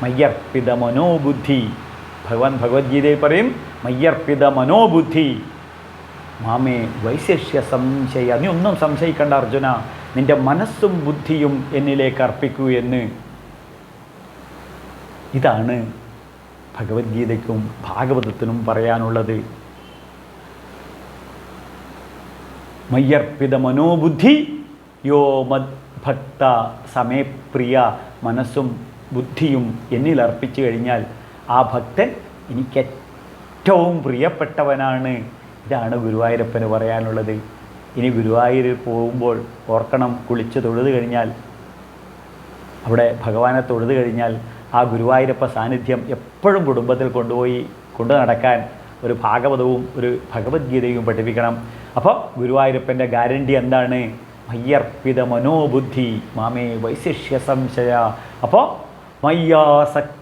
മയ്യർപ്പിത മനോബുദ്ധി. ഭഗവാൻ ഭഗവത്ഗീതയിൽ പറയും മയ്യർപ്പിത മനോബുദ്ധി മാമേ വൈശിഷ്യ സംശയ. നീ ഒന്നും സംശയിക്കേണ്ട അർജുന, നിന്റെ മനസ്സും ബുദ്ധിയും എന്നിലേക്ക് അർപ്പിക്കൂ എന്ന്. ഇതാണ് ഭഗവത്ഗീതയ്ക്കും ഭാഗവതത്തിനും പറയാനുള്ളത്. മയ്യർപ്പിത മനോബുദ്ധി യോ മദ്ഭക്ത സമയപ്രിയ. മനസ്സും ബുദ്ധിയും എന്നിൽ അർപ്പിച്ചു കഴിഞ്ഞാൽ ആ ഭക്തൻ എനിക്ക് ഏറ്റവും പ്രിയപ്പെട്ടവനാണ്. ഇതാണ് ഗുരുവായൂരപ്പന് പറയാനുള്ളത്. ഇനി ഗുരുവായൂരിൽ പോകുമ്പോൾ ഓർക്കണം, കുളിച്ച് തൊഴുത് കഴിഞ്ഞാൽ, അവിടെ ഭഗവാനെ തൊഴുത് കഴിഞ്ഞാൽ ആ ഗുരുവായൂരപ്പ സാന്നിധ്യം എപ്പോഴും കുടുംബത്തിൽ കൊണ്ടു നടക്കാൻ ഒരു ഭാഗവതവും ഒരു ഭഗവത്ഗീതയും പഠിപ്പിക്കണം. അപ്പോൾ ഗുരുവായൂരപ്പൻ്റെ ഗ്യാരണ്ടി എന്താണ്? മയ്യർപ്പിത മനോബുദ്ധി മാമേ വൈശിഷ്യ സംശയ. അപ്പോൾ മയ്യാസക്ത